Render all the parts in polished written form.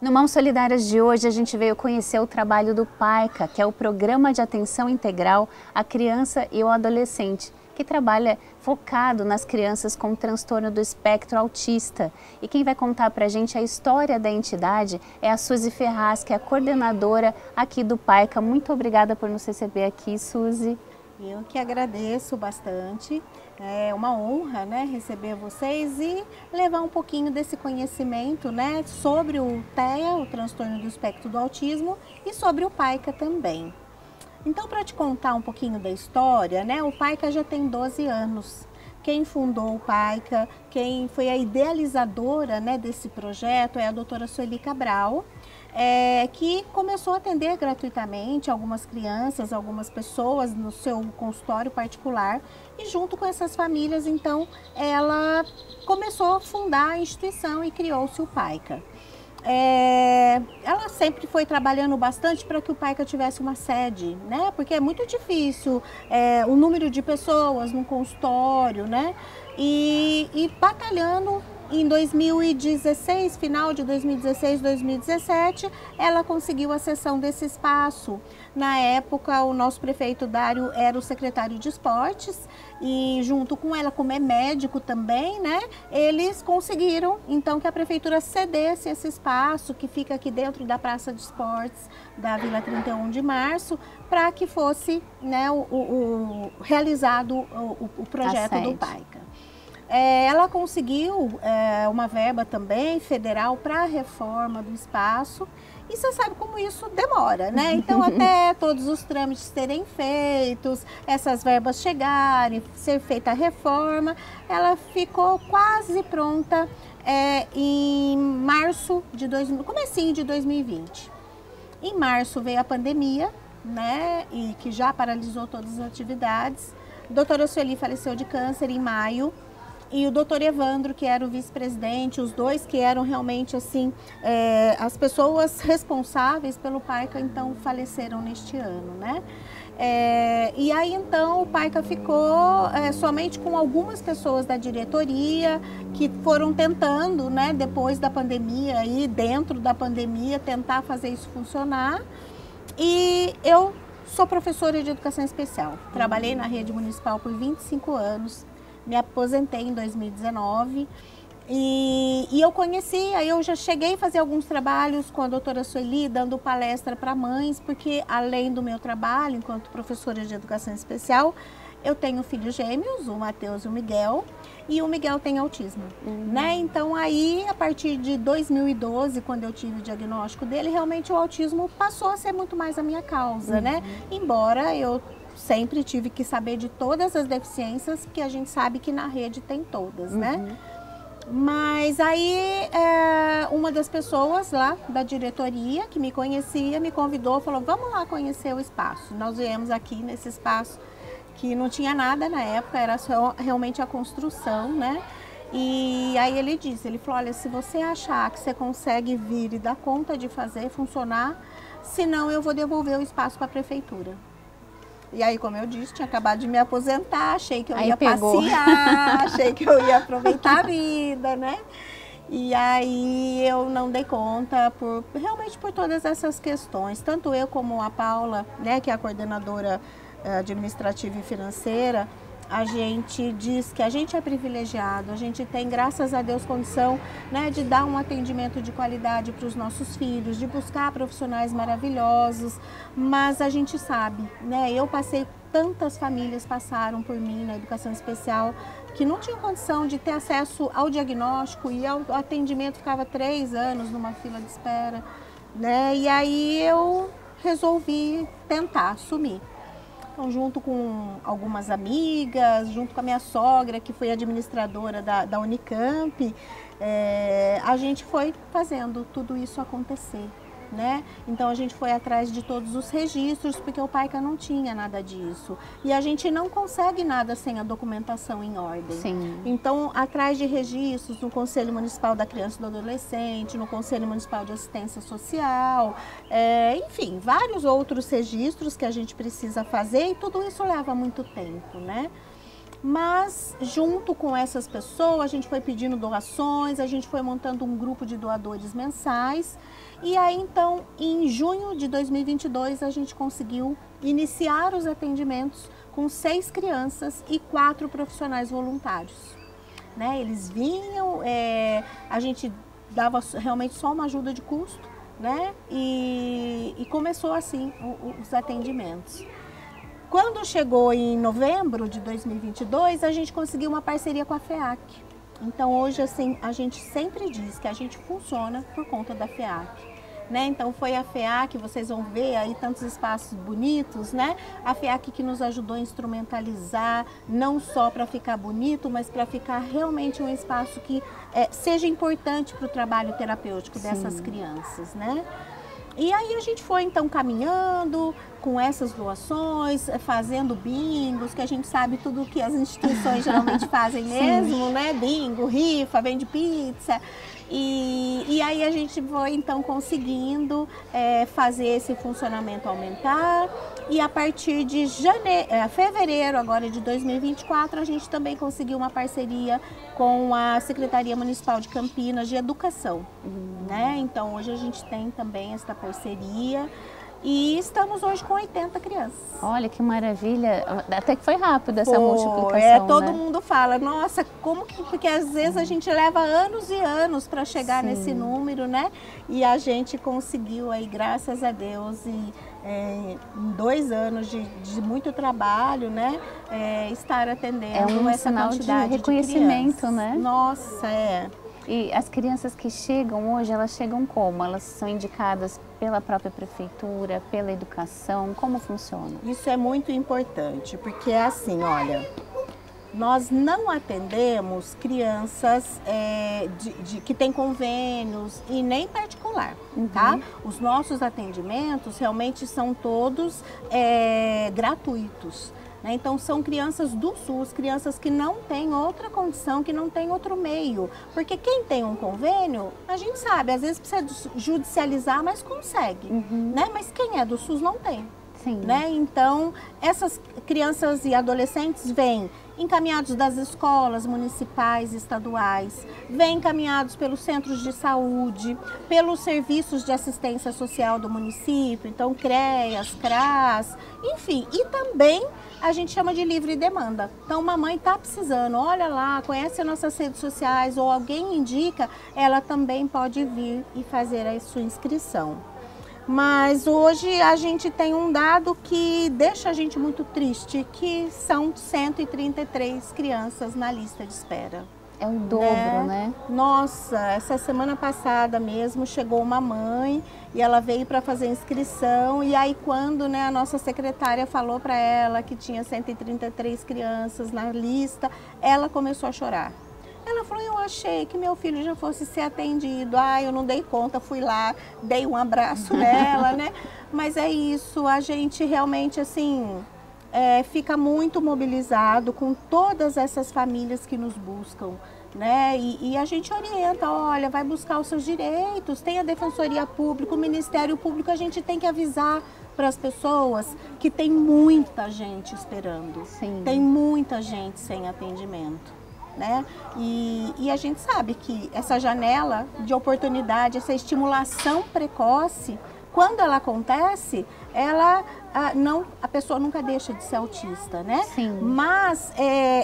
No Mãos Solidárias de hoje, a gente veio conhecer o trabalho do PAICA, que é o Programa de Atenção Integral à Criança e ao Adolescente, que trabalha focado nas crianças com transtorno do espectro autista. E quem vai contar para a gente a história da entidade é a Suzy Ferraz, que é a coordenadora aqui do PAICA. Muito obrigada por nos receber aqui, Suzy. Eu que agradeço bastante, é uma honra, né, receber vocês e levar um pouquinho desse conhecimento, né, sobre o TEA, o transtorno do espectro do autismo, e sobre o PAICA também. Então, para te contar um pouquinho da história, né, o PAICA já tem 12 anos. Quem fundou o PAICA, quem foi a idealizadora, né, desse projeto é a doutora Sueli Cabral, que começou a atender gratuitamente algumas crianças, algumas pessoas no seu consultório particular, e junto com essas famílias, então, ela começou a fundar a instituição e criou-se o PAICA. Ela sempre foi trabalhando bastante para que o PAICA tivesse uma sede, né? Porque é muito difícil o número de pessoas no consultório, né? E batalhando. Em 2016, final de 2016, 2017, ela conseguiu a cessão desse espaço. Na época, o nosso prefeito Dário era o secretário de esportes e junto com ela, como é médico também, né, eles conseguiram então que a prefeitura cedesse esse espaço que fica aqui dentro da Praça de Esportes da Vila 31 de Março, para que fosse, né, realizado o projeto do PAICA. Ela conseguiu uma verba também federal para a reforma do espaço, e você sabe como isso demora, né? Então, até todos os trâmites serem feitos, essas verbas chegarem, ser feita a reforma, ela ficou quase pronta em março de comecinho de 2020. Em março veio a pandemia, né? E que já paralisou todas as atividades. A doutora Sueli faleceu de câncer em maio. E o doutor Evandro, que era o vice-presidente, os dois que eram realmente assim, as pessoas responsáveis pelo PAICA, então faleceram neste ano, né? E aí então o PAICA ficou somente com algumas pessoas da diretoria que foram tentando, né, depois da pandemia e dentro da pandemia, tentar fazer isso funcionar. E eu sou professora de educação especial, trabalhei na rede municipal por 25 anos. Me aposentei em 2019 e eu conheci, aí eu já cheguei a fazer alguns trabalhos com a doutora Sueli, dando palestra para mães, porque além do meu trabalho enquanto professora de educação especial, eu tenho filhos gêmeos, o Matheus e o Miguel tem autismo, né? Então aí, a partir de 2012, quando eu tive o diagnóstico dele, realmente o autismo passou a ser muito mais a minha causa, né? Embora eu sempre tive que saber de todas as deficiências, que a gente sabe que na rede tem todas, né? Mas aí uma das pessoas lá da diretoria que me conhecia me convidou, falou, vamos lá conhecer o espaço. Nós viemos aqui nesse espaço que não tinha nada na época, era só realmente a construção, né? E aí ele falou, olha, se você achar que você consegue vir e dar conta de fazer funcionar, senão eu vou devolver o espaço para a prefeitura. E aí, como eu disse, tinha acabado de me aposentar, achei que eu ia passear, achei que eu ia aproveitar a vida, né? E aí eu não dei conta, realmente por todas essas questões. Tanto eu como a Paula, né, que é a coordenadora administrativa e financeira, a gente diz que a gente é privilegiado, a gente tem, graças a Deus, condição, né, de dar um atendimento de qualidade para os nossos filhos, de buscar profissionais maravilhosos, mas a gente sabe, né, tantas famílias passaram por mim na educação especial que não tinham condição de ter acesso ao diagnóstico e ao atendimento, ficava 3 anos numa fila de espera, né, e aí eu resolvi tentar assumir. Então, junto com algumas amigas, junto com a minha sogra, que foi administradora da Unicamp, a gente foi fazendo tudo isso acontecer, né? Então a gente foi atrás de todos os registros, porque o PAICA não tinha nada disso. E a gente não consegue nada sem a documentação em ordem. Sim. Então, atrás de registros no Conselho Municipal da Criança e do Adolescente, no Conselho Municipal de Assistência Social, enfim, vários outros registros que a gente precisa fazer, e tudo isso leva muito tempo, né? Mas junto com essas pessoas, a gente foi pedindo doações, a gente foi montando um grupo de doadores mensais. E aí então, em junho de 2022, a gente conseguiu iniciar os atendimentos com 6 crianças e 4 profissionais voluntários. Né? Eles vinham, a gente dava realmente só uma ajuda de custo, né? E começou assim os atendimentos. Quando chegou em novembro de 2022, a gente conseguiu uma parceria com a FEAC. Então hoje assim, a gente sempre diz que a gente funciona por conta da FEAC. Né? Então foi a FEAC, vocês vão ver aí tantos espaços bonitos, né? A FEAC que nos ajudou a instrumentalizar, não só para ficar bonito, mas para ficar realmente um espaço que seja importante para o trabalho terapêutico dessas crianças, né? E aí a gente foi então caminhando com essas doações, fazendo bingos, que a gente sabe tudo que as instituições geralmente fazem mesmo, né? Bingo, rifa, vende pizza. E aí a gente foi então conseguindo fazer esse funcionamento aumentar. E a partir de fevereiro agora de 2024, a gente também conseguiu uma parceria com a Secretaria Municipal de Campinas de Educação. Né? Então hoje a gente tem também essa parceria. E estamos hoje com 80 crianças. Olha que maravilha, até que foi rápido essa multiplicação, todo né? mundo fala, nossa, como que... Porque às vezes a gente leva anos e anos para chegar nesse número, né? E a gente conseguiu aí, graças a Deus, em 2 anos de muito trabalho, né? Estar atendendo essa quantidade de reconhecimento, né? Nossa, E as crianças que chegam hoje, elas chegam como? Elas são indicadas pela própria prefeitura, pela educação? Como funciona? Isso é muito importante, porque é assim, olha, nós não atendemos crianças que têm convênios e nem particular, tá? Os nossos atendimentos realmente são todos gratuitos. Então são crianças do SUS, crianças que não têm outra condição, que não têm outro meio. Porque quem tem um convênio, a gente sabe, às vezes precisa judicializar, mas consegue. Né? Mas quem é do SUS não tem. Sim. Né? Então essas crianças e adolescentes vêm encaminhados das escolas municipais e estaduais, vêm encaminhados pelos centros de saúde, pelos serviços de assistência social do município, então CREAS, CRAS, enfim, e também a gente chama de livre demanda. Então, uma mãe está precisando, olha lá, conhece as nossas redes sociais ou alguém indica, ela também pode vir e fazer a sua inscrição. Mas hoje a gente tem um dado que deixa a gente muito triste, que são 133 crianças na lista de espera. É o dobro, né? Nossa, essa semana passada mesmo chegou uma mãe e ela veio para fazer inscrição e aí quando a nossa secretária falou para ela que tinha 133 crianças na lista, ela começou a chorar. Ela falou, eu achei que meu filho já fosse ser atendido, eu não dei conta, fui lá, dei um abraço nela, né? Mas é isso, a gente realmente assim, fica muito mobilizado com todas essas famílias que nos buscam, né? E a gente orienta, olha, vai buscar os seus direitos, tem a Defensoria Pública, o Ministério Público, a gente tem que avisar para as pessoas que tem muita gente esperando, tem muita gente sem atendimento. Né? E a gente sabe que essa janela de oportunidade, essa estimulação precoce, quando ela acontece, a pessoa nunca deixa de ser autista, né? Sim. Mas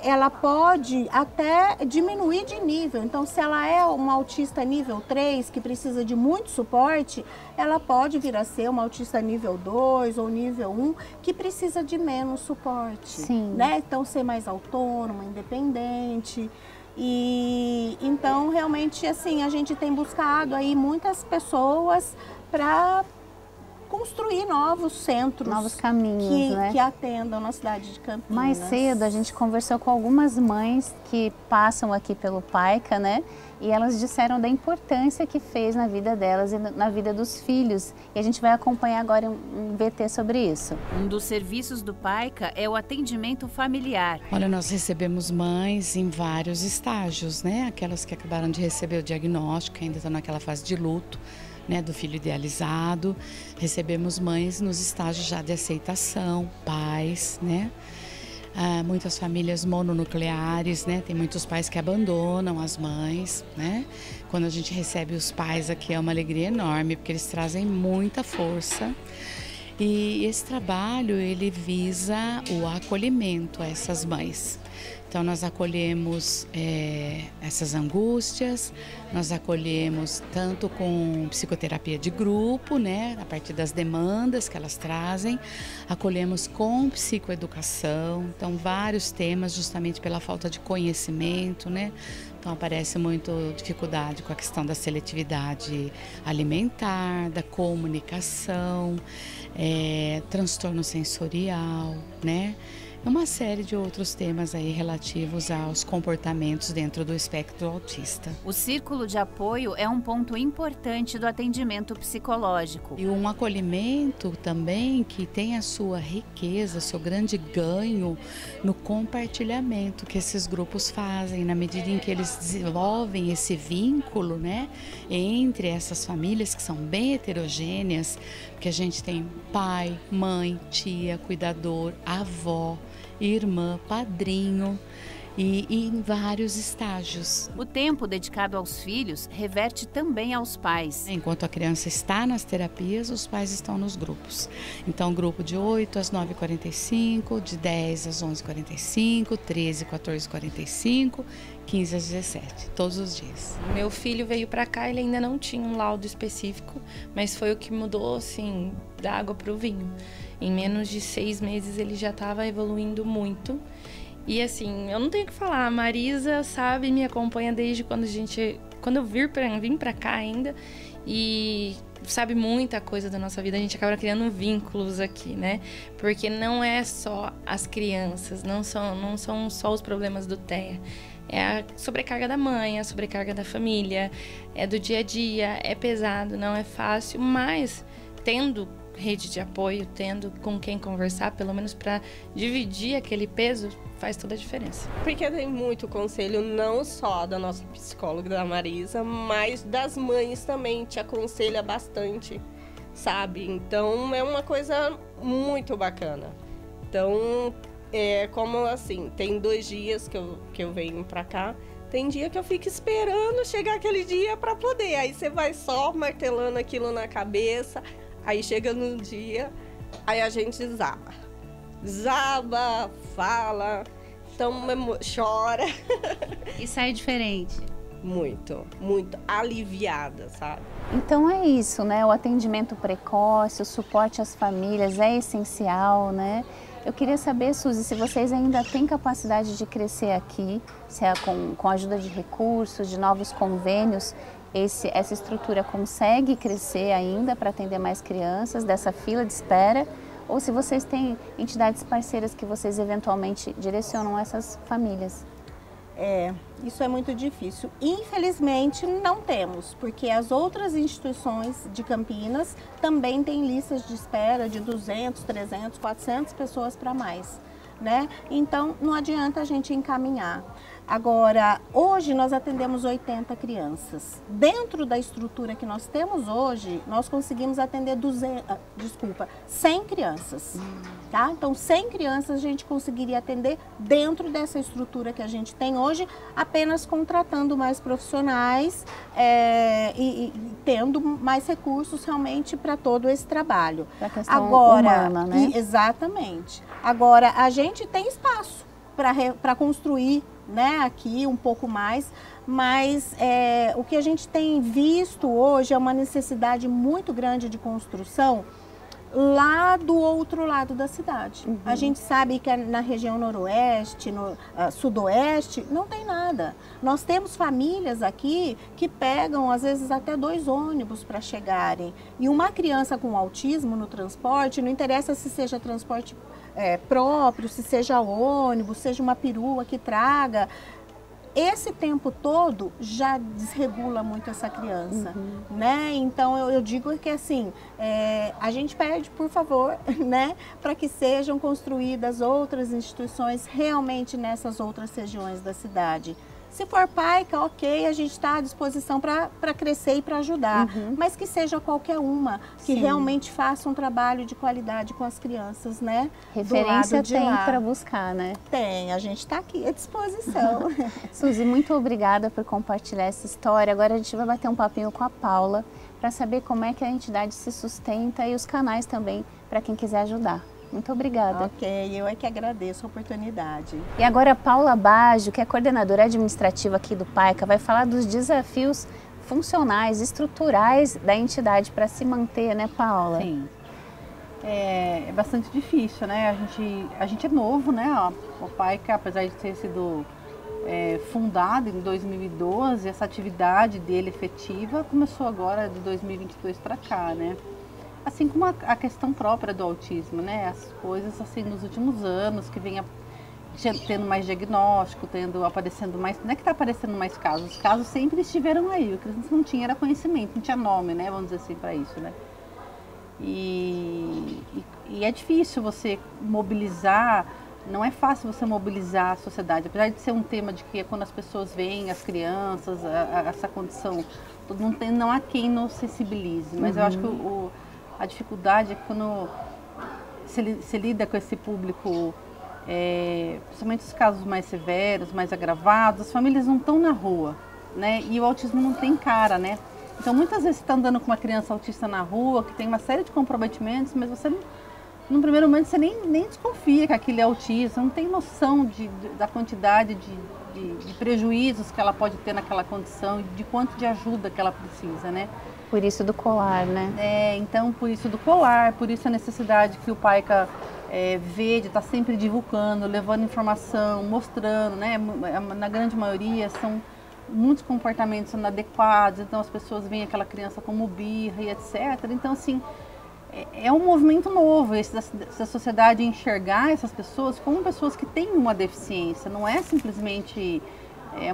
ela pode até diminuir de nível. Então, se ela é uma autista nível 3, que precisa de muito suporte, ela pode vir a ser uma autista nível 2 ou nível 1, que precisa de menos suporte. Sim. Né? Então, ser mais autônoma, independente. E então, realmente, assim, a gente tem buscado aí muitas pessoas para construir novos centros, novos caminhos, que atendam na cidade de Campinas. Mais cedo a gente conversou com algumas mães que passam aqui pelo PAICA, né? E elas disseram da importância que fez na vida delas e na vida dos filhos. E a gente vai acompanhar agora um VT sobre isso. Um dos serviços do PAICA é o atendimento familiar. Olha, nós recebemos mães em vários estágios, né? Aquelas que acabaram de receber o diagnóstico, ainda estão naquela fase de luto, né, do filho idealizado. Recebemos mães nos estágios já de aceitação, pais, né? muitas famílias mononucleares, né? Tem muitos pais que abandonam as mães, né? Quando a gente recebe os pais aqui é uma alegria enorme, porque eles trazem muita força. E esse trabalho, ele visa o acolhimento a essas mães. Então, nós acolhemos essas angústias, nós acolhemos tanto com psicoterapia de grupo, né, a partir das demandas que elas trazem, acolhemos com psicoeducação, então vários temas justamente pela falta de conhecimento, né. Então aparece muito dificuldade com a questão da seletividade alimentar, da comunicação, transtorno sensorial, né? Uma série de outros temas aí relativos aos comportamentos dentro do espectro autista. O círculo de apoio é um ponto importante do atendimento psicológico. E um acolhimento também que tem a sua riqueza, seu grande ganho no compartilhamento que esses grupos fazem, na medida em que eles desenvolvem esse vínculo, né, entre essas famílias que são bem heterogêneas, porque a gente tem pai, mãe, tia, cuidador, avó, irmã, padrinho e em vários estágios. O tempo dedicado aos filhos reverte também aos pais. Enquanto a criança está nas terapias, os pais estão nos grupos. Então, grupo de 8 às 9h45, de 10 às 11h45, 13 às 14h45, 15 às 17, todos os dias. Meu filho veio para cá, ele ainda não tinha um laudo específico, mas foi o que mudou, assim, da água para o vinho. Em menos de 6 meses ele já estava evoluindo muito. E assim, eu não tenho o que falar, a Marisa, sabe, me acompanha desde quando eu vim para cá ainda, e sabe muita coisa da nossa vida, a gente acaba criando vínculos aqui, né? Porque não é só as crianças, não são só os problemas do TEA. É a sobrecarga da mãe, a sobrecarga da família, é do dia a dia, é pesado, não é fácil, mas tendo rede de apoio, tendo com quem conversar, pelo menos para dividir aquele peso, faz toda a diferença. Porque tem muito conselho, não só da nossa psicóloga, da Marisa, mas das mães também, te aconselha bastante, sabe? Então, é uma coisa muito bacana. Então, como assim, tem 2 dias que eu venho pra cá, tem dia que eu fico esperando chegar aquele dia para poder. Aí você vai só martelando aquilo na cabeça, aí chega no dia, aí a gente desaba, fala, então chora. E sai diferente. Muito, muito aliviada, sabe? Então é isso, né? O atendimento precoce, o suporte às famílias é essencial, né? Eu queria saber, Suzy, se vocês ainda têm capacidade de crescer aqui, se é com a ajuda de recursos, de novos convênios, essa estrutura consegue crescer ainda para atender mais crianças dessa fila de espera, ou se vocês têm entidades parceiras que vocês eventualmente direcionam essas famílias. Isso é muito difícil. Infelizmente não temos, porque as outras instituições de Campinas também têm listas de espera de 200, 300, 400 pessoas para mais, né? Então não adianta a gente encaminhar. Agora, hoje nós atendemos 80 crianças. Dentro da estrutura que nós temos hoje, nós conseguimos atender 100 crianças. Tá? Então, 100 crianças a gente conseguiria atender dentro dessa estrutura que a gente tem hoje, apenas contratando mais profissionais e tendo mais recursos realmente para todo esse trabalho. Para a questão humana, né? Exatamente. Agora, a gente tem espaço para construir, né, aqui um pouco mais, mas o que a gente tem visto hoje é uma necessidade muito grande de construção lá do outro lado da cidade. A gente sabe que na região noroeste, sudoeste, não tem nada. Nós temos famílias aqui que pegam às vezes até 2 ônibus para chegarem. E uma criança com autismo no transporte, não interessa se seja transporte próprio, se seja ônibus, seja uma perua que traga, esse tempo todo já desregula muito essa criança, né? Então eu digo que assim, a gente pede, por favor, né, para que sejam construídas outras instituições realmente nessas outras regiões da cidade. Se for PAICA, ok, a gente está à disposição para crescer e para ajudar. Mas que seja qualquer uma, que realmente faça um trabalho de qualidade com as crianças, né? Referência tem para buscar, né? Tem, a gente está aqui à disposição. Suzy, muito obrigada por compartilhar essa história. Agora a gente vai bater um papinho com a Paula para saber como é que a entidade se sustenta e os canais também para quem quiser ajudar. Muito obrigada. Ok, eu é que agradeço a oportunidade. E agora a Paula Baggio, que é coordenadora administrativa aqui do PAICA, vai falar dos desafios funcionais, estruturais da entidade para se manter, né, Paula? Sim. É bastante difícil, né? A gente é novo, né? O PAICA, apesar de ter sido fundado em 2012, essa atividade dele efetiva começou agora de 2022 para cá, né? Assim como a questão própria do autismo, né? As coisas assim nos últimos anos que vem tendo mais diagnóstico, aparecendo mais, não é que está aparecendo mais casos, os casos sempre estiveram aí, o que eles não tinham era conhecimento, não tinha nome, né? Vamos dizer assim, para isso, né? E é difícil você mobilizar, não é fácil você mobilizar a sociedade, apesar de ser um tema de que quando as pessoas veem, as crianças, essa condição, não há quem nos sensibilize, mas eu acho que a dificuldade é que quando se lida com esse público, principalmente os casos mais severos, mais agravados, as famílias não estão na rua, né? E o autismo não tem cara, né? Então muitas vezes você está andando com uma criança autista na rua, que tem uma série de comprometimentos, mas você não, num primeiro momento você nem desconfia que aquele é autista, não tem noção da quantidade de prejuízos que ela pode ter naquela condição e de quanto de ajuda que ela precisa, né? Por isso do colar, né? Então por isso do colar, por isso a necessidade que o PAICA vê de estar sempre divulgando, levando informação, mostrando, né? Na grande maioria são muitos comportamentos inadequados, então as pessoas veem aquela criança como birra e etc. Então assim, é um movimento novo essa sociedade enxergar essas pessoas como pessoas que têm uma deficiência, não é simplesmente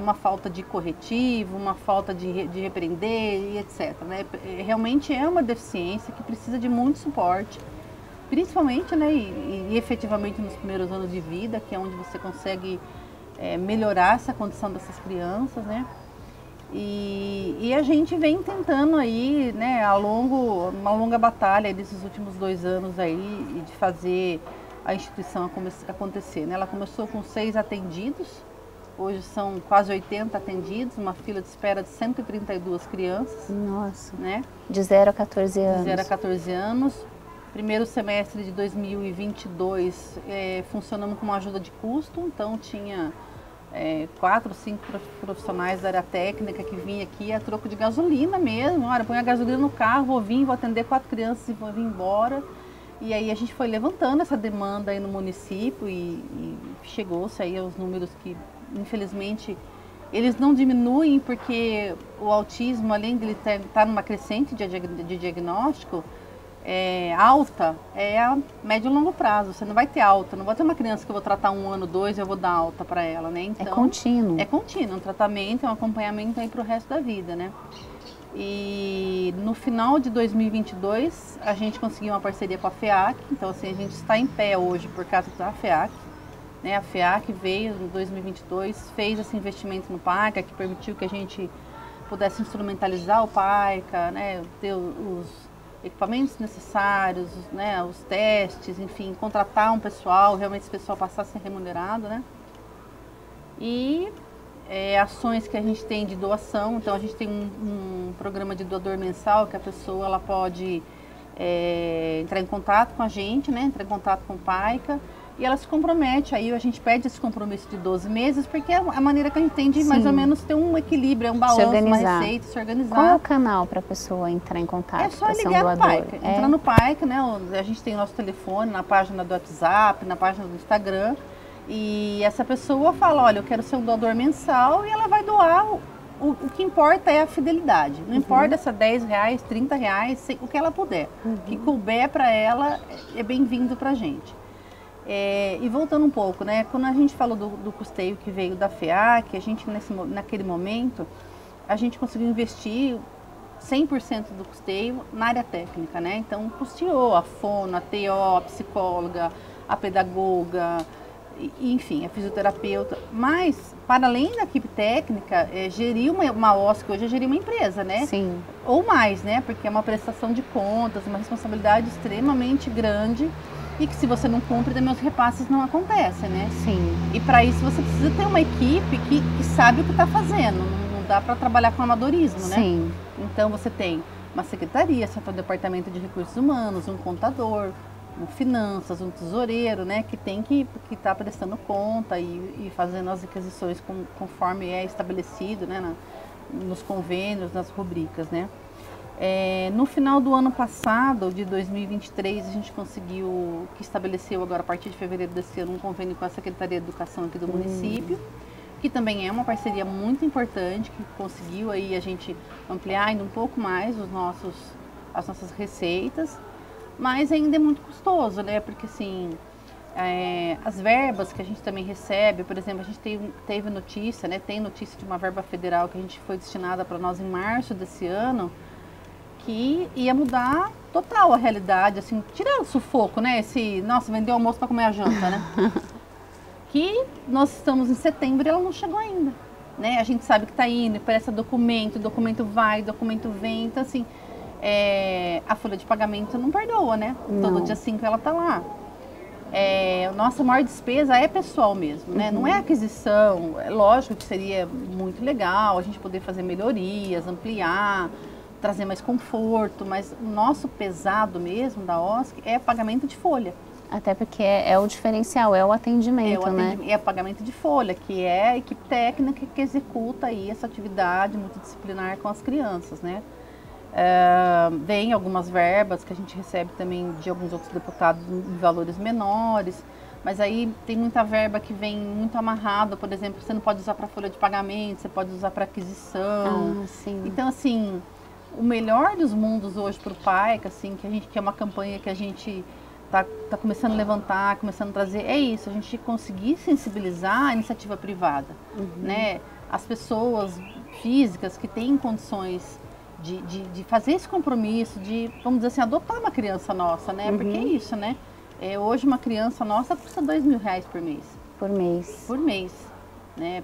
uma falta de corretivo, uma falta de repreender e etc. Né? Realmente é uma deficiência que precisa de muito suporte, principalmente, né, e efetivamente nos primeiros anos de vida, que é onde você consegue melhorar essa condição dessas crianças, né? E a gente vem tentando aí, né, uma longa batalha desses últimos 2 anos aí, de fazer a instituição acontecer, né? Ela começou com 6 atendidos, hoje são quase 80 atendidos, uma fila de espera de 132 crianças. Nossa, né? De 0 a 14 anos. De 0 a 14 anos. Primeiro semestre de 2022 funcionamos com uma ajuda de custo, então tinha 4 ou 5 profissionais da área técnica que vinham aqui a troco de gasolina mesmo. Olha, põe a gasolina no carro, vou atender 4 crianças e vou vir embora. E aí a gente foi levantando essa demanda aí no município e chegou-se aí aos números que, infelizmente, eles não diminuem porque o autismo, além de ele estar numa crescente de diagnóstico, alta é a médio e longo prazo. Você não vai ter alta, não vai ter uma criança que eu vou tratar 1 ano, 2 e eu vou dar alta para ela, né? Então, é contínuo. É contínuo, um tratamento, um acompanhamento aí para o resto da vida, né? E no final de 2022 a gente conseguiu uma parceria com a FEAC, então assim, a gente está em pé hoje por causa da FEAC, né? A FEAC veio em 2022, fez esse investimento no PAICA, que permitiu que a gente pudesse instrumentalizar o PAICA, né? Ter os equipamentos necessários, né? Os testes, enfim, contratar um pessoal, realmente esse pessoal passar a ser remunerado, né? E ações que a gente tem de doação, então a gente tem um programa de doador mensal, que a pessoa ela pode entrar em contato com a gente, né? Entrar em contato com o PAICA, e ela se compromete, aí a gente pede esse compromisso de 12 meses, porque é a maneira que a gente tem de mais ou menos ter um equilíbrio, um balanço, uma receita, se organizar. Qual é o canal para a pessoa entrar em contato? É só ligar no PAICA, entrar no PAICA, né? A gente tem o nosso telefone na página do WhatsApp, na página do Instagram, e essa pessoa fala, olha, eu quero ser um doador mensal, e ela vai doar. O que importa é a fidelidade, não importa se é R$10, R$30, o que ela puder, que couber para ela é bem-vindo para a gente. E voltando um pouco, né, quando a gente falou do custeio que veio da FEAC, a gente naquele momento, a gente conseguiu investir 100% do custeio na área técnica, né, então custeou a fono, a TO, a psicóloga, a pedagoga, enfim, é fisioterapeuta. Mas, para além da equipe técnica, gerir uma OSC hoje é gerir uma empresa, né? Sim. Ou mais, né? Porque é uma prestação de contas, uma responsabilidade extremamente grande e que se você não cumpre, também os repasses não acontecem, né? Sim. E para isso você precisa ter uma equipe que sabe o que está fazendo. Não dá para trabalhar com amadorismo, né? Sim. Então você tem uma secretaria, você tem um departamento de recursos humanos, um contador, um finanças, um tesoureiro, né? Que tem que estar prestando conta e fazendo as requisições conforme é estabelecido, né? Nos convênios, nas rubricas, né? No final do ano passado, de 2023, a gente conseguiu, que estabeleceu agora a partir de fevereiro desse ano, um convênio com a Secretaria de Educação aqui do município, que também é uma parceria muito importante, que conseguiu aí a gente ampliar ainda um pouco mais as nossas receitas, mas ainda é muito custoso, né? Porque assim, as verbas que a gente também recebe, por exemplo, a gente teve notícia, né? Tem notícia de uma verba federal que a gente foi destinada para nós em março desse ano, que ia mudar total a realidade, assim, tirar o sufoco, né? Nossa, vendeu almoço para comer a janta, né? Que nós estamos em setembro e ela não chegou ainda, né? A gente sabe que está indo, presta documento, documento vai, documento vem, então assim, a folha de pagamento não perdoa, né? Não. Todo dia 5 ela está lá. Nossa maior despesa é pessoal mesmo, né? Não é aquisição, é lógico que seria muito legal a gente poder fazer melhorias, ampliar, trazer mais conforto, mas o nosso pesado mesmo da OSC é pagamento de folha. Até porque é o diferencial, é o atendimento, né? É o pagamento de folha, que é a equipe técnica que executa aí essa atividade multidisciplinar com as crianças, né? Vem algumas verbas que a gente recebe também de alguns outros deputados em valores menores, mas aí tem muita verba que vem muito amarrada, por exemplo, você não pode usar para folha de pagamento, você pode usar para aquisição. Sim. Então, assim, o melhor dos mundos hoje para o PAICA, assim, que é uma campanha que a gente tá começando a levantar, começando a trazer, é isso, a gente conseguir sensibilizar a iniciativa privada, né? As pessoas físicas que têm condições de fazer esse compromisso, de, vamos dizer assim, adotar uma criança nossa, né? Porque é isso, né? Hoje uma criança nossa custa R$2.000 por mês. Por mês. Por mês, né?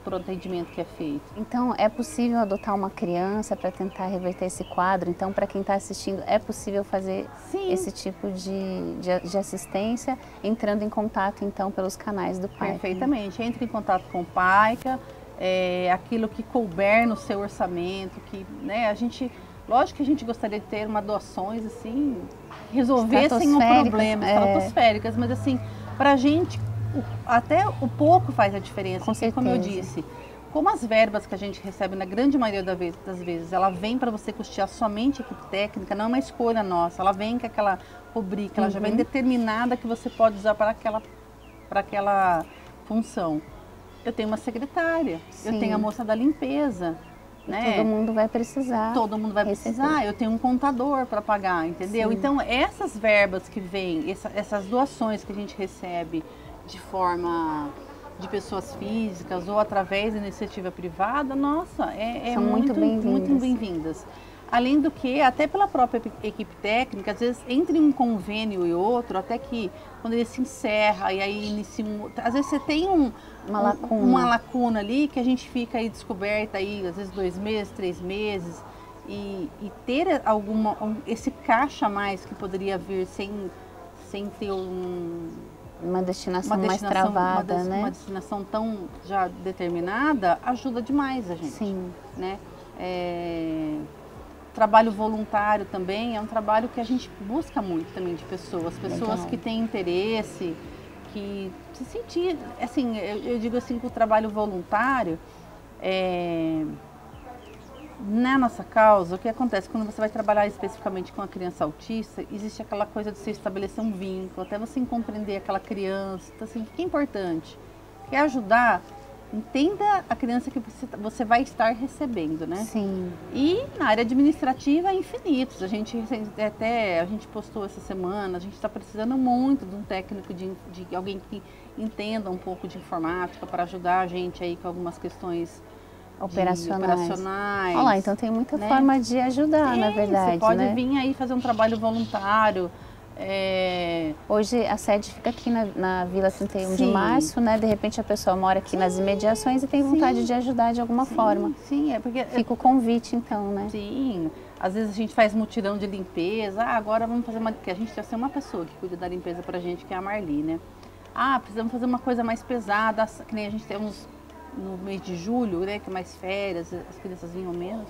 Pro atendimento que é feito. Então, é possível adotar uma criança para tentar reverter esse quadro? Então, para quem está assistindo, é possível fazer esse tipo de assistência, entrando em contato, então, pelos canais do PAICA? Perfeitamente. Entre em contato com o PAICA, aquilo que couber no seu orçamento, que, né, lógico que a gente gostaria de ter doações, assim, que resolvessem o problema, estratosféricas, mas assim, para a gente, até o pouco faz a diferença, porque, como eu disse, como as verbas que a gente recebe na grande maioria das vezes, ela vem para você custear somente a equipe técnica, não é uma escolha nossa, ela vem com aquela rubrica, ela já vem determinada que você pode usar para aquela função. Eu tenho uma secretária, eu tenho a moça da limpeza, né? Todo mundo vai precisar. Todo mundo vai precisar, eu tenho um contador para pagar, entendeu? Sim. Então, essas verbas que vêm, essas doações que a gente recebe de forma de pessoas físicas ou através da iniciativa privada, nossa, são muito bem-vindas. Além do que, até pela própria equipe técnica, às vezes entre um convênio e outro, até que quando ele se encerra e aí inicia às vezes você tem uma lacuna ali que a gente fica aí descoberta aí, às vezes 2 meses, 3 meses, e ter esse caixa a mais que poderia vir sem ter uma destinação mais travada, né? Uma destinação tão já determinada, ajuda demais a gente. Sim. Né? Trabalho voluntário também é um trabalho que a gente busca muito também de pessoas que têm interesse, que se sentir, assim, eu digo assim que o trabalho voluntário, na nossa causa, o que acontece quando você vai trabalhar especificamente com a criança autista, existe aquela coisa de você estabelecer um vínculo, até você compreender aquela criança, então assim, o que é importante? Que é ajudar. Entenda a criança que você vai estar recebendo, né? Sim. E na área administrativa é infinitos. A gente postou essa semana, a gente está precisando muito de um técnico, de alguém que entenda um pouco de informática para ajudar a gente aí com algumas questões operacionais. Olha lá, então tem muita forma de ajudar, na verdade, você pode vir aí fazer um trabalho voluntário, Hoje a sede fica aqui na Vila 31 de Sim. Março, né? De repente a pessoa mora aqui nas imediações e tem vontade de ajudar de alguma forma. Sim, é porque... Fica o convite então, né? Sim, às vezes a gente faz mutirão de limpeza, agora vamos fazer uma... Porque a gente já tem uma pessoa que cuida da limpeza pra gente, que é a Marli, né? Precisamos fazer uma coisa mais pesada, que nem a gente temos no mês de julho, né? Que é mais férias, as crianças vinham menos.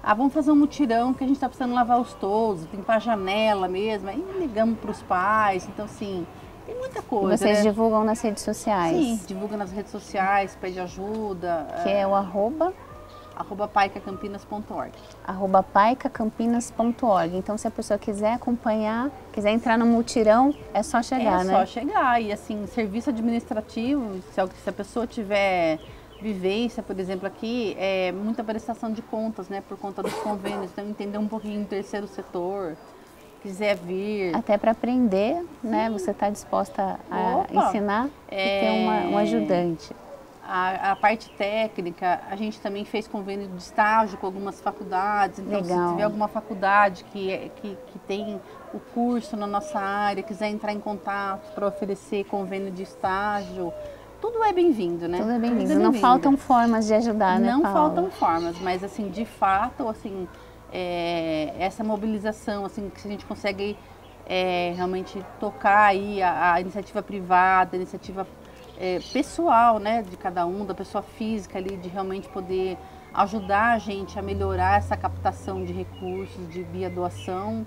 Vamos fazer um mutirão que a gente está precisando lavar os toldos, limpar a janela mesmo. Aí ligamos para os pais, então assim, tem muita coisa. Vocês né? divulgam nas redes sociais? Sim, divulga nas redes sociais, pede ajuda. Que é o @paicacampinas.org. @paicacampinas.org. Então, se a pessoa quiser acompanhar, quiser entrar no mutirão, é só chegar, né? É só chegar. E assim, serviço administrativo, se a pessoa tiver vivência, por exemplo, aqui, é muita prestação de contas, né? Por conta dos convênios. Então, entender um pouquinho do terceiro setor, quiser vir. Até para aprender, né? Você está disposta a ensinar e ter um ajudante. A parte técnica, a gente também fez convênio de estágio com algumas faculdades. Então, Legal. se tiver alguma faculdade que tem o curso na nossa área, quiser entrar em contato para oferecer convênio de estágio, tudo é bem-vindo, né? Tudo é bem-vindo. Não faltam formas de ajudar, né, Não Paula? faltam formas, mas assim, de fato, assim, essa mobilização, assim, que a gente consegue realmente tocar aí a iniciativa privada, a iniciativa pessoal, né, de cada um, da pessoa física ali, de realmente poder ajudar a gente a melhorar essa captação de recursos, de via doação,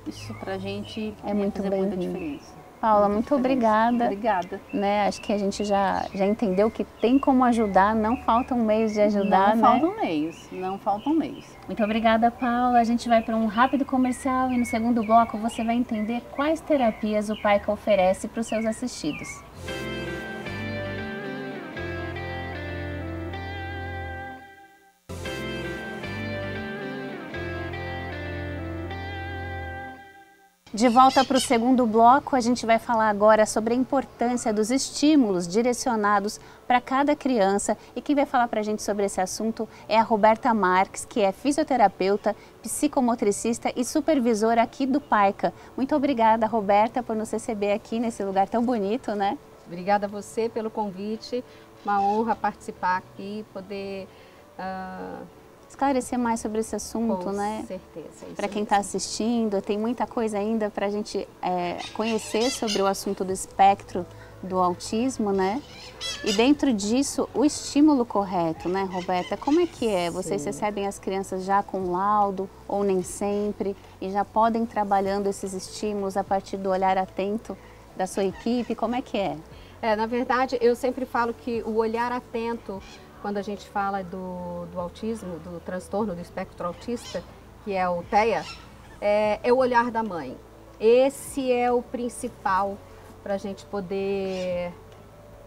isso pra gente É muito fazer muita bem-vindo. diferença. Paula, muito obrigada. Obrigada. Né? Acho que a gente já entendeu que tem como ajudar, não faltam meios de ajudar, Não né? faltam meios, não faltam meios. Muito obrigada, Paula. A gente vai para um rápido comercial e no segundo bloco você vai entender quais terapias o PAICA oferece para os seus assistidos. De volta para o segundo bloco, a gente vai falar agora sobre a importância dos estímulos direcionados para cada criança. E quem vai falar para a gente sobre esse assunto é a Roberta Marques, que é fisioterapeuta, psicomotricista e supervisora aqui do PAICA. Muito obrigada, Roberta, por nos receber aqui nesse lugar tão bonito, né? Obrigada a você pelo convite, uma honra participar aqui, poder... esclarecer mais sobre esse assunto, com né? certeza. Para quem está assistindo, tem muita coisa ainda para a gente conhecer sobre o assunto do espectro do autismo, né? E dentro disso, o estímulo correto, né, Roberta? Como é que é? Vocês recebem as crianças já com laudo ou nem sempre e já podem trabalhando esses estímulos a partir do olhar atento da sua equipe? Como é que é? Na verdade, eu sempre falo que o olhar atento, quando a gente fala do autismo, do transtorno do espectro autista, que é o TEA, é o olhar da mãe. Esse é o principal para a gente poder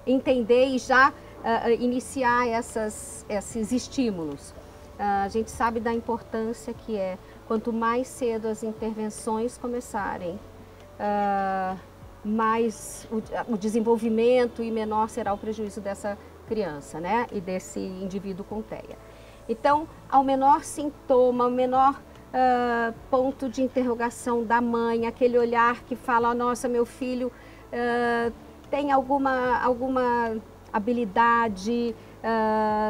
entender e já iniciar esses estímulos. A gente sabe da importância que é, quanto mais cedo as intervenções começarem, mais o desenvolvimento e menor será o prejuízo dessa criança, né? E desse indivíduo com TEA. Então, ao menor sintoma, ao menor ponto de interrogação da mãe, aquele olhar que fala, nossa, meu filho tem alguma habilidade,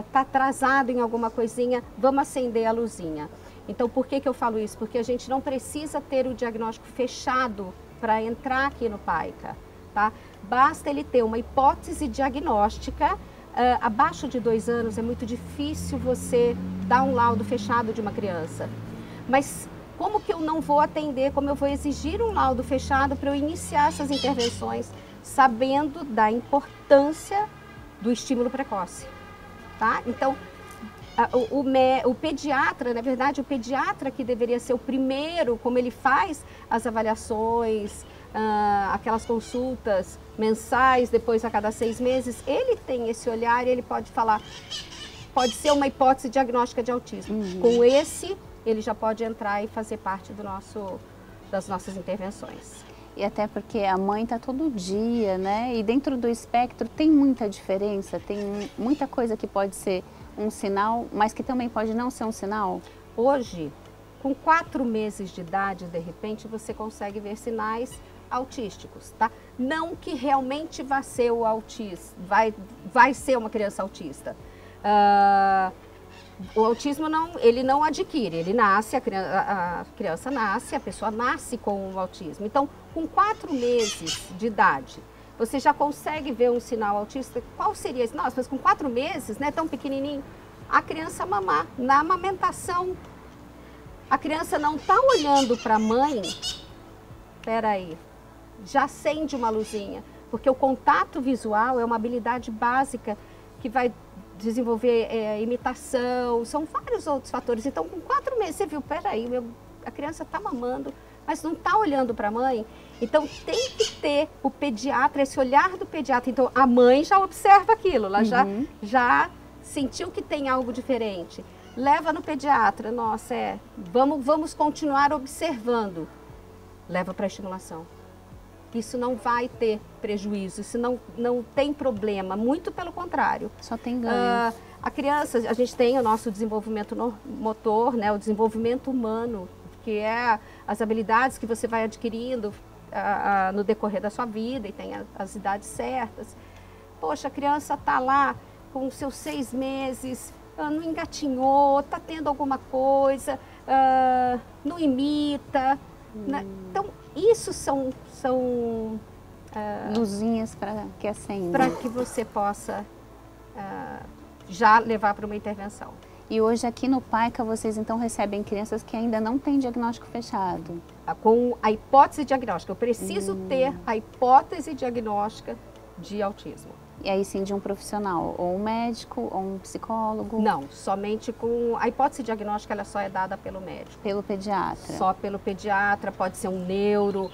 está atrasado em alguma coisinha, vamos acender a luzinha. Então, por que eu falo isso? Porque a gente não precisa ter o diagnóstico fechado para entrar aqui no PAICA, tá? Basta ele ter uma hipótese diagnóstica. Abaixo de 2 anos é muito difícil você dar um laudo fechado de uma criança. Mas como que eu não vou atender, como eu vou exigir um laudo fechado para eu iniciar essas intervenções, sabendo da importância do estímulo precoce, tá? Então, o pediatra, na verdade, o pediatra que deveria ser o primeiro, como ele faz as avaliações, aquelas consultas mensais, depois a cada 6 meses, ele tem esse olhar e ele pode falar, pode ser uma hipótese diagnóstica de autismo. Com esse, ele já pode entrar e fazer parte das nossas intervenções. E até porque a mãe está todo dia, né? E dentro do espectro tem muita diferença, tem muita coisa que pode ser um sinal, mas que também pode não ser um sinal. Hoje, Com 4 meses de idade, de repente, você consegue ver sinais autísticos, tá? Não que realmente vai ser o autista, vai ser uma criança autista. O autismo ele não adquire, ele nasce, a criança nasce, a pessoa nasce com o autismo. Então, com 4 meses de idade, você já consegue ver um sinal autista. Qual seria esse? Nossa, mas com 4 meses, né, tão pequenininho, a criança mamar. Na amamentação, a criança não está olhando para a mãe, peraí, já acende uma luzinha, porque o contato visual é uma habilidade básica que vai desenvolver imitação, são vários outros fatores. Então, com 4 meses, você viu, peraí, a criança está mamando, mas não está olhando para a mãe. Então, tem que ter o pediatra, esse olhar do pediatra. Então, a mãe já observa aquilo, ela já sentiu que tem algo diferente. Leva no pediatra, nossa, vamos continuar observando. Leva para a estimulação. Isso não vai ter prejuízo, isso não tem problema, muito pelo contrário. Só tem ganho. A criança, a gente tem o nosso desenvolvimento motor, né, o desenvolvimento humano, que é as habilidades que você vai adquirindo no decorrer da sua vida e tem as idades certas. Poxa, a criança está lá com os seus 6 meses, não engatinhou, está tendo alguma coisa, não imita. Né? Então, isso são luzinhas para que acendam. Para que você possa já levar para uma intervenção. E hoje aqui no PAICA vocês então recebem crianças que ainda não têm diagnóstico fechado? Com a hipótese diagnóstica. Eu preciso ter a hipótese diagnóstica de autismo. E aí sim de um profissional, ou um médico, ou um psicólogo? Não, somente com a hipótese diagnóstica, ela só é dada pelo médico. Pelo pediatra? Só pelo pediatra, pode ser um neuro.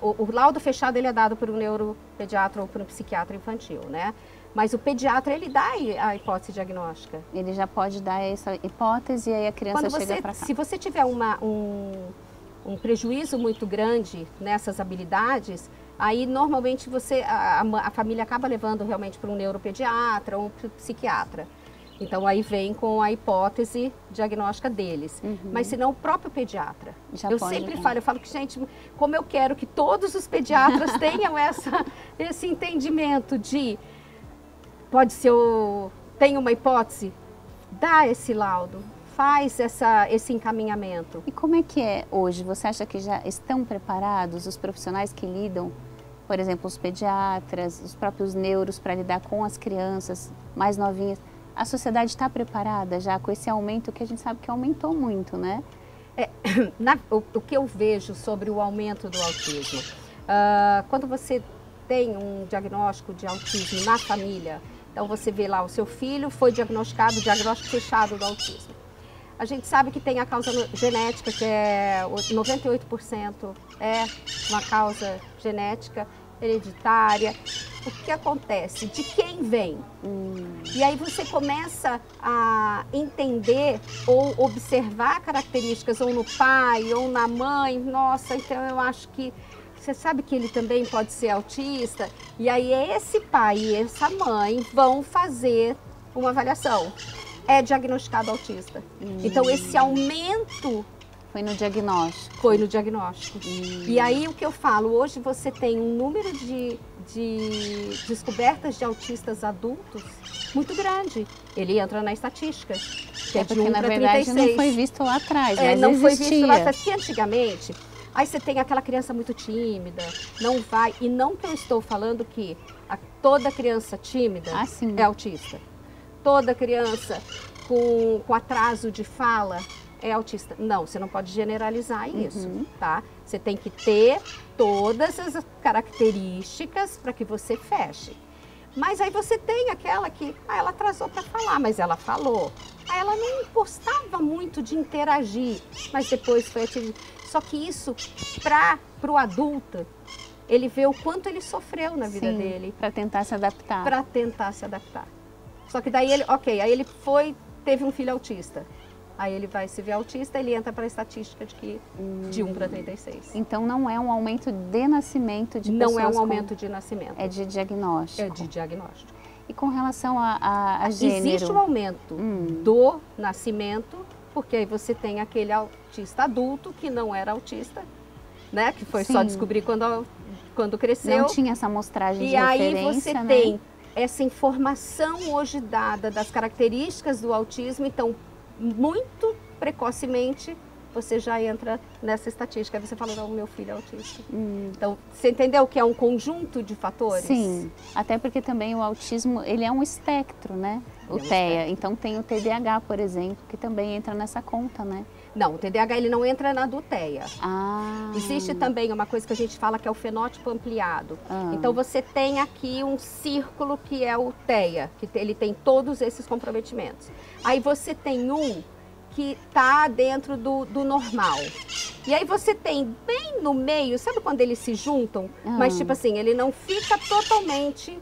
O laudo fechado ele é dado por um neuropediatra ou por um psiquiatra infantil, né? Mas o pediatra, ele dá a hipótese diagnóstica. Ele já pode dar essa hipótese e aí a criança chega para cá. Se você tiver um prejuízo muito grande nessas habilidades, aí normalmente a família acaba levando realmente para um neuropediatra ou um psiquiatra. Então aí vem com a hipótese diagnóstica deles. Mas se não o próprio pediatra. Eu sempre falo que, gente, como eu quero que todos os pediatras tenham esse entendimento de, pode ser, tem uma hipótese, dá esse laudo, faz esse encaminhamento. E como é que é hoje? Você acha que já estão preparados os profissionais que lidam, por exemplo, os pediatras, os próprios neuros para lidar com as crianças mais novinhas? A sociedade está preparada já com esse aumento que a gente sabe que aumentou muito, né? O que eu vejo sobre o aumento do autismo, quando você tem um diagnóstico de autismo na família, então você vê lá o seu filho foi diagnosticado, diagnóstico fechado do autismo. A gente sabe que tem a causa genética, que é 98% é uma causa genética, hereditária. O que acontece? De quem vem? E aí você começa a entender ou observar características ou no pai ou na mãe. Nossa, então eu acho que você sabe que ele também pode ser autista. E aí esse pai e essa mãe vão fazer uma avaliação. É diagnosticado autista. Então, esse aumento... Foi no diagnóstico. Foi no diagnóstico. E aí, o que eu falo, hoje você tem um número de descobertas de autistas adultos muito grande. Ele entra na estatística, que é de 1 na para verdade 36. Não foi visto lá atrás, mas não existia. Foi visto lá atrás, porque antigamente... Aí você tem aquela criança muito tímida, não vai... E não que eu estou falando que toda criança tímida é autista. Toda criança com atraso de fala é autista. Não, você não pode generalizar isso, tá? Você tem que ter todas as características para que você feche. Mas aí você tem aquela que, ela atrasou para falar, mas ela falou. Aí ela não gostava muito de interagir, mas depois foi atingida. Só que isso, para o adulto, ele vê o quanto ele sofreu na vida dele. Para tentar se adaptar. Para tentar se adaptar. Só que daí aí ele teve um filho autista. Aí ele vai se ver autista, ele entra para a estatística de 1 para 36. Então não é um aumento de nascimento de pessoas. Não é um aumento de nascimento. É de diagnóstico. É de diagnóstico. E com relação a gênero? Existe um aumento do nascimento porque aí você tem aquele autista adulto que não era autista, né? Que foi só descobrir quando cresceu. Não tinha essa amostragem de referência, referência, e aí você né? tem essa informação hoje dada das características do autismo, então muito precocemente você já entra nessa estatística. Aí você fala, não, meu filho é autista. Então, você entendeu que é um conjunto de fatores? Sim, até porque também o autismo, ele é um espectro, né? O TEA. Então tem o TDAH, por exemplo, que também entra nessa conta, né? Não, o TDAH ele não entra na do TEA. Ah. Existe também uma coisa que a gente fala que é o fenótipo ampliado. Então você tem aqui um círculo que é o TEA, que ele tem todos esses comprometimentos. Aí você tem um que está dentro do normal. E aí você tem bem no meio, sabe quando eles se juntam? Mas tipo assim, ele não fica totalmente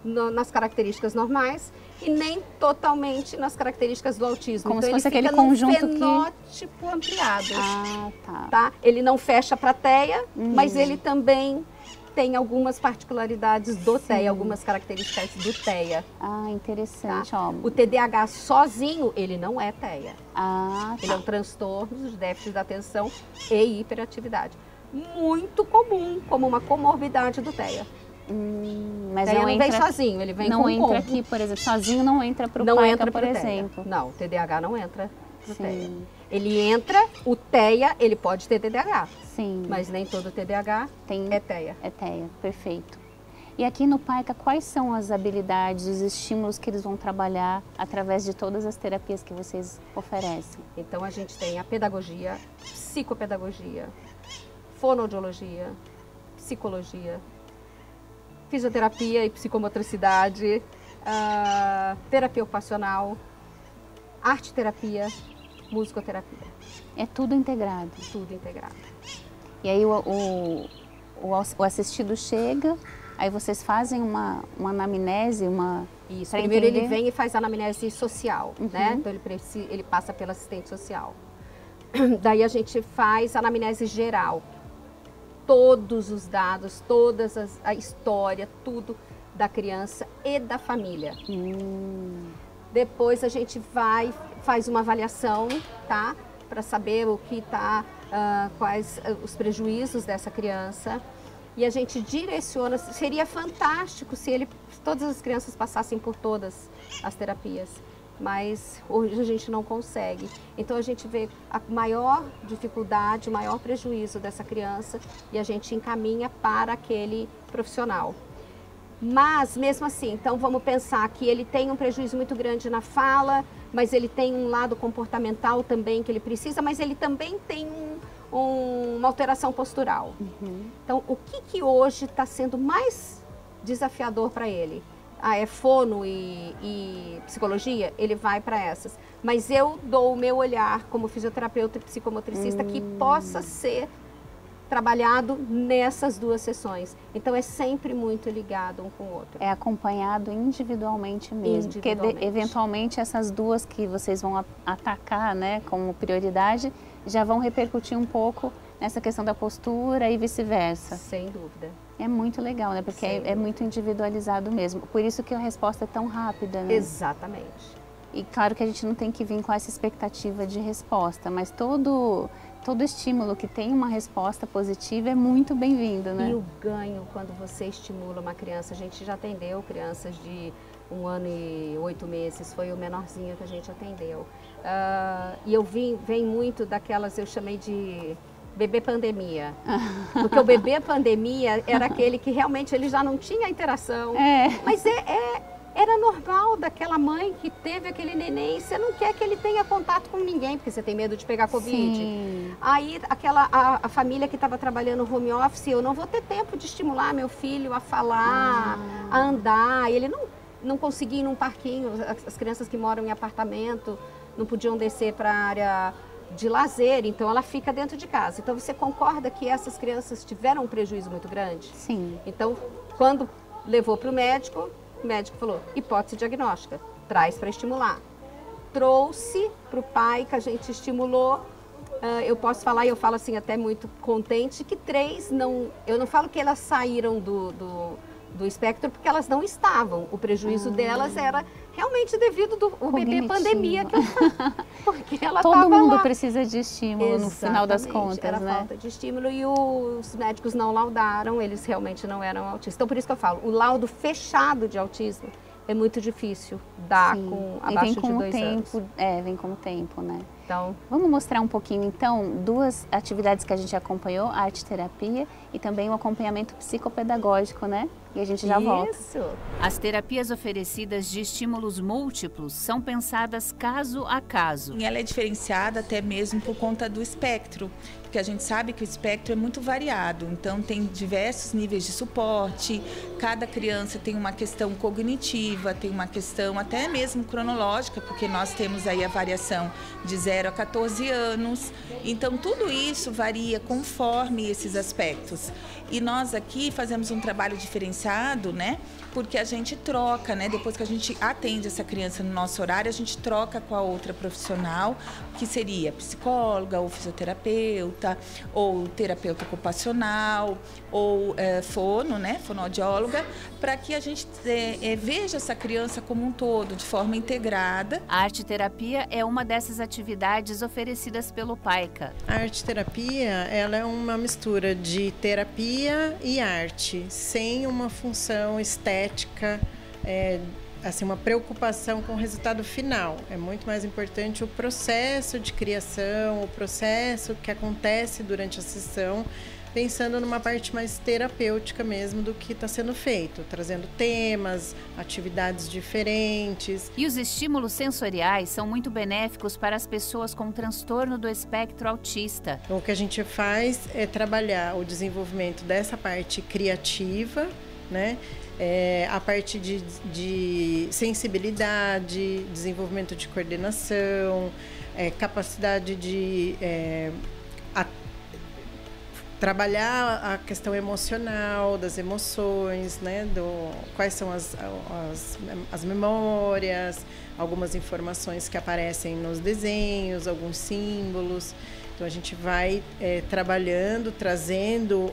nas características normais e nem totalmente nas características do autismo. Como então, se fosse ele aquele fica conjunto num fenótipo ampliado. Ah, Tá? Ele não fecha para TEA, mas ele também tem algumas particularidades do TEA, algumas características do TEA. Ah, interessante. Tá? O TDAH sozinho, ele não é TEA. Ah, tá. Ele é um transtorno de déficit da atenção e hiperatividade. Muito comum, como uma comorbidade do TEA. Mas TEA não não entra, vem sozinho, ele vem não com entra combo. aqui, por exemplo, sozinho não entra para o Não PAICA, entra por pro exemplo. TEA. Não, o TDAH não entra pro TEA. Ele entra, o TEA, ele pode ter TDAH. Sim. Mas nem todo TDAH é TEA. É TEA, perfeito. E aqui no PAICA, quais são as habilidades, os estímulos que eles vão trabalhar através de todas as terapias que vocês oferecem? Então a gente tem a pedagogia, psicopedagogia, fonoaudiologia, psicologia, fisioterapia e psicomotricidade, terapia ocupacional, arte-terapia, musicoterapia. É tudo integrado? Tudo integrado. E aí o assistido chega, aí vocês fazem uma anamnese, Isso, primeiro ele vem e faz a anamnese social, né? Então ele passa pelo assistente social. Daí a gente faz a anamnese geral. Todos os dados, a história, tudo da criança e da família. Depois a gente faz uma avaliação, tá? Para saber o que quais os prejuízos dessa criança. E a gente direciona, seria fantástico se todas as crianças passassem por todas as terapias. Mas hoje a gente não consegue. Então a gente vê a maior dificuldade, o maior prejuízo dessa criança e a gente encaminha para aquele profissional. Mas mesmo assim, então vamos pensar que ele tem um prejuízo muito grande na fala, mas ele tem um lado comportamental também que ele precisa, mas ele também tem uma alteração postural. Então o que hoje está sendo mais desafiador para ele? É fono e psicologia, ele vai para essas. Mas eu dou o meu olhar como fisioterapeuta e psicomotricista que possa ser trabalhado nessas duas sessões. Então é sempre muito ligado um com o outro. É acompanhado individualmente mesmo. Porque eventualmente essas duas que vocês vão atacar, né, como prioridade, já vão repercutir um pouco nessa questão da postura e vice-versa. Sem dúvida. É muito legal, né? Porque é muito individualizado mesmo. Por isso que a resposta é tão rápida, né? Exatamente. E claro que a gente não tem que vir com essa expectativa de resposta, mas todo estímulo que tem uma resposta positiva é muito bem-vindo, né? E o ganho quando você estimula uma criança, a gente já atendeu crianças de 1 ano e 8 meses, foi o menorzinho que a gente atendeu. E eu venho muito daquelas, eu chamei de bebê pandemia, porque o bebê pandemia era aquele que realmente ele já não tinha interação, mas era normal daquela mãe que teve aquele neném, você não quer que ele tenha contato com ninguém, porque você tem medo de pegar Covid. Sim. Aí a família que estava trabalhando home office, eu não vou ter tempo de estimular meu filho a falar, a andar, ele não conseguia ir num parquinho, as crianças que moram em apartamento não podiam descer para a área de lazer, então ela fica dentro de casa. Então você concorda que essas crianças tiveram um prejuízo muito grande? Sim. Então, quando levou para o médico falou, hipótese diagnóstica, traz para estimular. Trouxe para o pai, que a gente estimulou, eu posso falar, e eu falo assim até muito contente, que 3 eu não falo que elas saíram do espectro, porque elas não estavam. O prejuízo delas era realmente devido ao bebê pandemia que eu porque ela Todo tava mundo lá. precisa de estímulo no final das contas, era né? falta de estímulo e os médicos não laudaram, eles realmente não eram autistas. Então por isso que eu falo, o laudo fechado de autismo é muito difícil dar com abaixo de 2 anos. Vem com o tempo, né? Então, vamos mostrar um pouquinho, então, 2 atividades que a gente acompanhou, a arte-terapia e também o acompanhamento psicopedagógico, né? E a gente já volta. Isso! As terapias oferecidas de estímulos múltiplos são pensadas caso a caso. Ela é diferenciada até mesmo por conta do espectro, porque a gente sabe que o espectro é muito variado, então tem diversos níveis de suporte, cada criança tem uma questão cognitiva, tem uma questão até mesmo cronológica, porque nós temos aí a variação de 0 a 14 anos, então tudo isso varia conforme esses aspectos. E nós aqui fazemos um trabalho diferenciado, né? Porque a gente troca, né? Depois que a gente atende essa criança no nosso horário, a gente troca com a outra profissional, que seria psicóloga, ou fisioterapeuta, ou terapeuta ocupacional, ou fono, né? Fonoaudióloga, para que a gente veja essa criança como um todo, de forma integrada. A arte-terapia é uma dessas atividades oferecidas pelo PAICA. A arte-terapia, ela é uma mistura de terapia e arte, sem uma função estética, assim, uma preocupação com o resultado final. É muito mais importante o processo de criação, o processo que acontece durante a sessão, pensando numa parte mais terapêutica mesmo do que está sendo feito, trazendo temas, atividades diferentes. E os estímulos sensoriais são muito benéficos para as pessoas com transtorno do espectro autista. O que a gente faz é trabalhar o desenvolvimento dessa parte criativa, né? A parte de sensibilidade, desenvolvimento de coordenação, capacidade de trabalhar a questão emocional, das emoções, né? Quais são as memórias, algumas informações que aparecem nos desenhos, alguns símbolos. Então a gente vai trabalhando, trazendo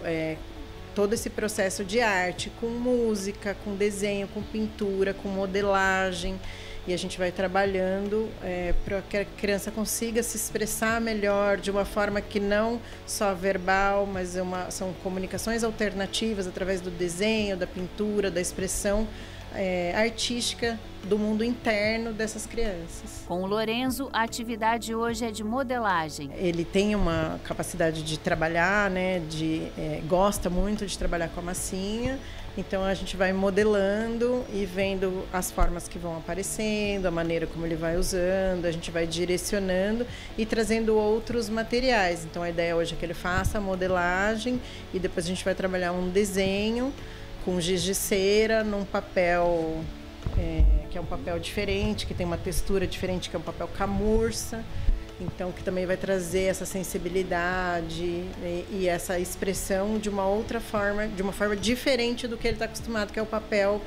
todo esse processo de arte com música, com desenho, com pintura, com modelagem. E a gente vai trabalhando para que a criança consiga se expressar melhor de uma forma que não só verbal, mas são comunicações alternativas através do desenho, da pintura, da expressão artística do mundo interno dessas crianças. Com o Lorenzo, a atividade hoje é de modelagem. Ele tem uma capacidade de trabalhar, né, gosta muito de trabalhar com a massinha. Então a gente vai modelando e vendo as formas que vão aparecendo, a maneira como ele vai usando, a gente vai direcionando e trazendo outros materiais. Então a ideia hoje é que ele faça a modelagem e depois a gente vai trabalhar um desenho com giz de cera num papel que é um papel diferente, que tem uma textura diferente, que é um papel camurça. Então, que também vai trazer essa sensibilidade e essa expressão de uma outra forma, de uma forma diferente do que ele está acostumado, que é o papel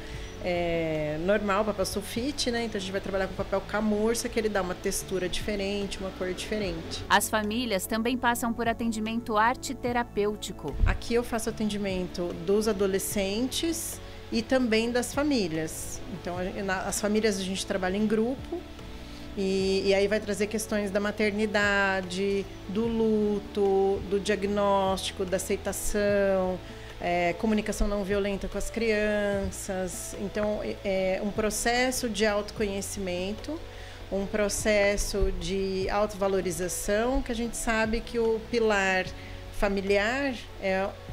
normal, papel sulfite, né? Então a gente vai trabalhar com papel camurça, que ele dá uma textura diferente, uma cor diferente. As famílias também passam por atendimento arte-terapêutico. Aqui eu faço atendimento dos adolescentes e também das famílias. Então, as famílias a gente trabalha em grupo. E aí vai trazer questões da maternidade, do luto, do diagnóstico, da aceitação, comunicação não violenta com as crianças. Então, é um processo de autoconhecimento, um processo de autovalorização, que a gente sabe que o pilar familiar,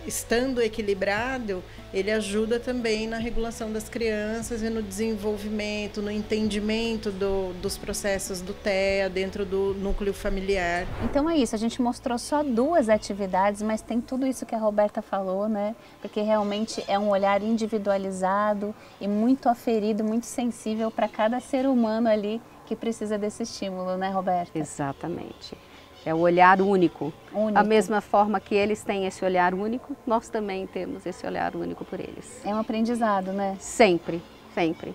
estando equilibrado, ele ajuda também na regulação das crianças e no desenvolvimento, no entendimento dos processos do TEA dentro do núcleo familiar. Então é isso, a gente mostrou só 2 atividades, mas tem tudo isso que a Roberta falou, né? Porque realmente é um olhar individualizado e muito aferido, muito sensível para cada ser humano ali que precisa desse estímulo, né, Roberta? Exatamente. É o olhar único. A mesma forma que eles têm esse olhar único, nós também temos esse olhar único por eles. É um aprendizado, né? Sempre, sempre.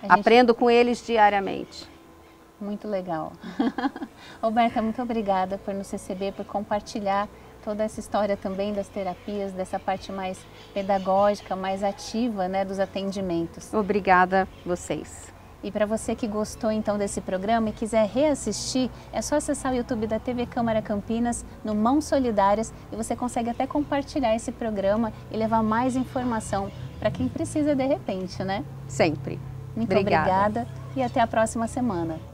Aprendo com eles diariamente. Muito legal. Roberta, muito obrigada por nos receber, por compartilhar toda essa história também das terapias, dessa parte mais pedagógica, mais ativa, né, dos atendimentos. Obrigada a vocês. E para você que gostou então desse programa e quiser reassistir, é só acessar o YouTube da TV Câmara Campinas no Mãos Solidárias e você consegue até compartilhar esse programa e levar mais informação para quem precisa de repente, né? Sempre. Muito obrigada e até a próxima semana.